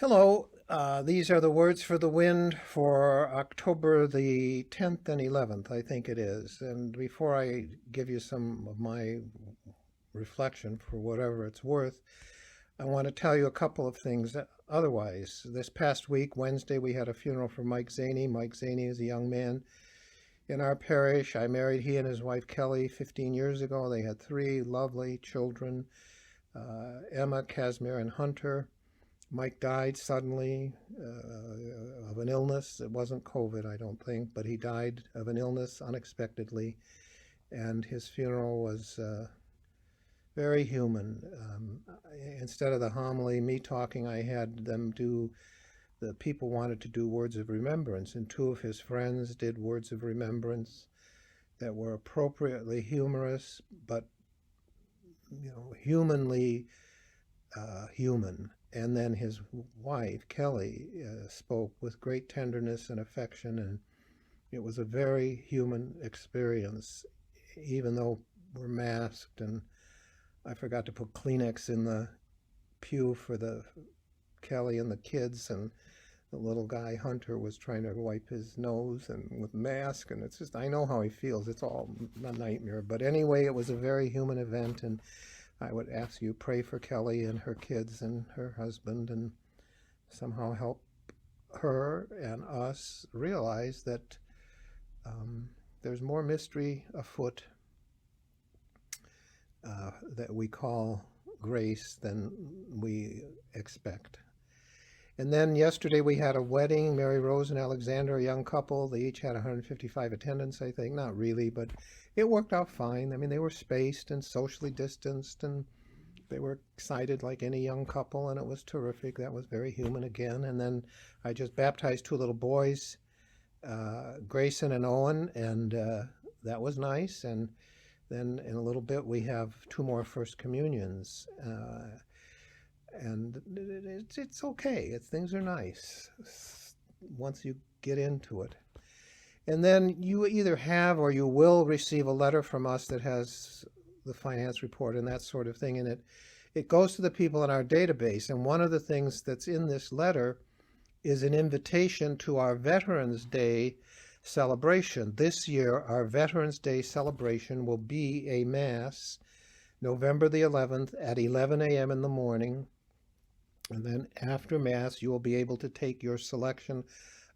Hello, these are the words for the wind for October the 10th and 11th, I think it is. And before I give you some of my reflection for whatever it's worth, I want to tell you a couple of things. Otherwise, this past week, Wednesday, we had a funeral for Mike Zaney. Mike Zaney is a young man in our parish. I married he and his wife Kelly 15 years ago. They had three lovely children, Emma, Casimir, and Hunter. Mike died suddenly of an illness. It wasn't COVID, I don't think, but he died of an illness unexpectedly, and his funeral was very human. Instead of the homily, me talking, I had them do, the people wanted to do words of remembrance, and two of his friends did words of remembrance that were appropriately humorous, but, humanly human. And then his wife, Kelly, spoke with great tenderness and affection, and it was a very human experience, even though we're masked, and I forgot to put Kleenex in the pew for the Kelly and the kids, and the little guy, Hunter, was trying to wipe his nose and with mask, and it's just, I know how he feels. It's all a nightmare. But anyway, it was a very human event, and I would ask you pray for Kelly and her kids and her husband, and somehow help her and us realize that there's more mystery afoot that we call grace than we expect. And then yesterday we had a wedding, Mary Rose and Alexander, a young couple. They each had 155 attendants, I think. Not really, but it worked out fine. I mean, they were spaced and socially distanced, and they were excited like any young couple, and it was terrific. That was very human again. And then I just baptized two little boys, Grayson and Owen, and that was nice. And then in a little bit we have two more First Communions. And it's okay. Things are nice once you get into it. And then you either have or you will receive a letter from us that has the finance report and that sort of thing. And it goes to the people in our database. And one of the things that's in this letter is an invitation to our Veterans Day celebration. This year, our Veterans Day celebration will be a Mass, November the 11th at 11 a.m. in the morning. And then after Mass, you will be able to take your selection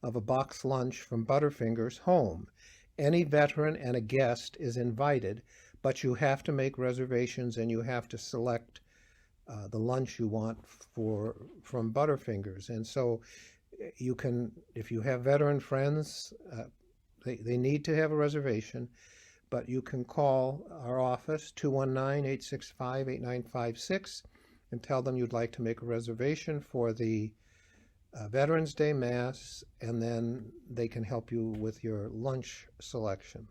of a box lunch from Butterfingers home. Any veteran and a guest is invited, but you have to make reservations and you have to select the lunch you want from Butterfingers. And so you can, if you have veteran friends, they need to have a reservation, but you can call our office, 219-865-8956, and tell them you'd like to make a reservation for the Veterans Day Mass, and then they can help you with your lunch selection.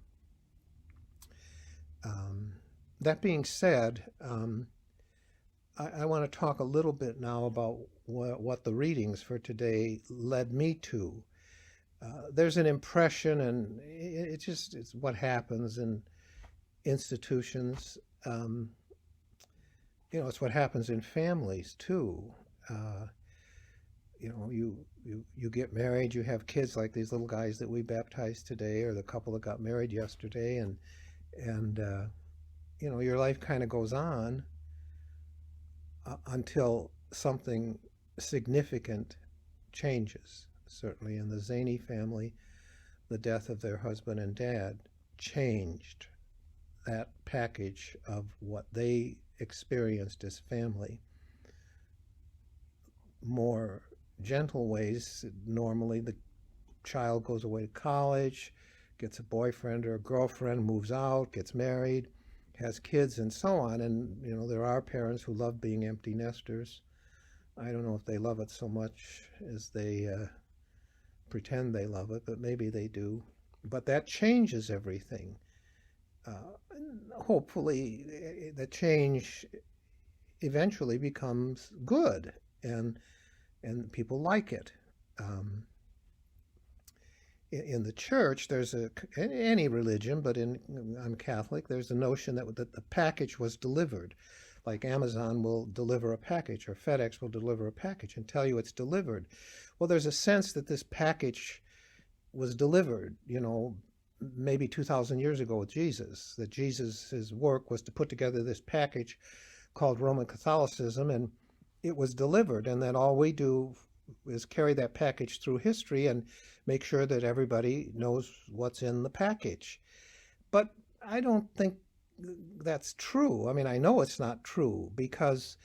That being said, I want to talk a little bit now about what the readings for today led me to. There's an impression, and it's what happens in institutions. It's what happens in families too. You get married, you have kids like these little guys that we baptized today, or the couple that got married yesterday, and your life kind of goes on until something significant changes. Certainly in the Zaney family, the death of their husband and dad changed that package of what they experienced as family. More gentle ways, normally the child goes away to college, gets a boyfriend or a girlfriend, moves out, gets married, has kids, and so on. And there are parents who love being empty nesters. I don't know if they love it so much as they pretend they love it, but maybe they do. But that changes everything. Hopefully the change eventually becomes good, and people like it. In the church, there's any religion, but I'm Catholic, there's a notion that the package was delivered. Like Amazon will deliver a package, or FedEx will deliver a package and tell you it's delivered. Well, there's a sense that this package was delivered, maybe 2,000 years ago with Jesus, that Jesus' work was to put together this package called Roman Catholicism, and it was delivered, and then all we do is carry that package through history and make sure that everybody knows what's in the package. But I don't think that's true. I mean, I know it's not true, because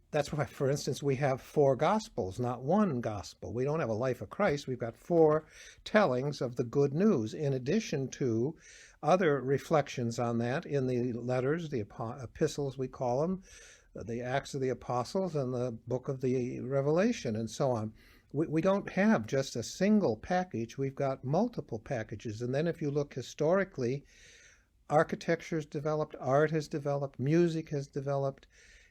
that's why, for instance, we have 4 Gospels, not one Gospel. We don't have a life of Christ. We've got 4 tellings of the good news, in addition to other reflections on that in the letters, the epistles we call them, the Acts of the Apostles, and the book of the Revelation, and so on. We don't have just a single package. We've got multiple packages. And then if you look historically, architecture has developed, art has developed, music has developed,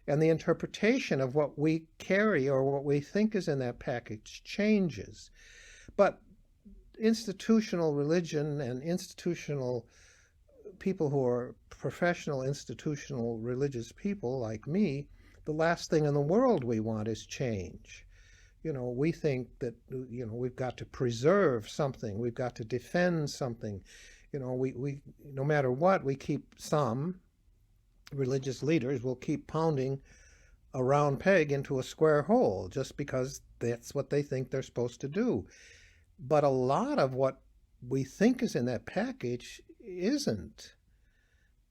and the interpretation of what we carry or what we think is in that package changes. But institutional religion and institutional people who are professional institutional religious people like me, the last thing in the world we want is change. We think that, we've got to preserve something, we've got to defend something. We no matter what, we keep, some religious leaders will keep pounding a round peg into a square hole just because that's what they think they're supposed to do. But a lot of what we think is in that package isn't.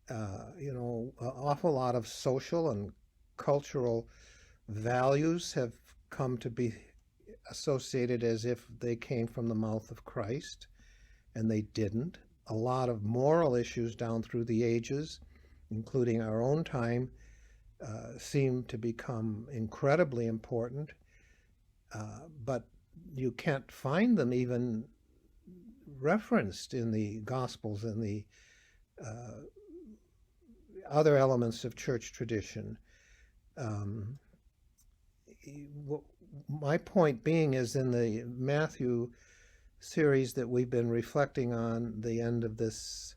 An awful lot of social and cultural values have come to be associated as if they came from the mouth of Christ, and they didn't. A lot of moral issues down through the ages, including our own time, seem to become incredibly important, but you can't find them even referenced in the Gospels and the other elements of church tradition. My point being is, in the Matthew series that we've been reflecting on the end of this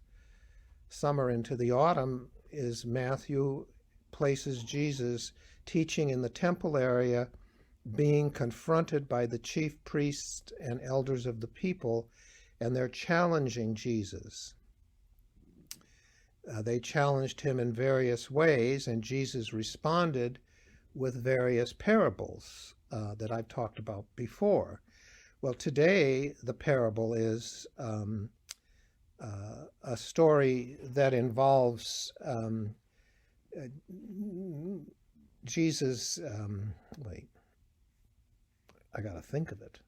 summer into the autumn, is Matthew places Jesus teaching in the temple area, being confronted by the chief priests and elders of the people, and they're challenging Jesus. They challenged him in various ways, and Jesus responded with various parables that I've talked about before. Well, today the parable is a story that involves Jesus. Wait, I got to think of it.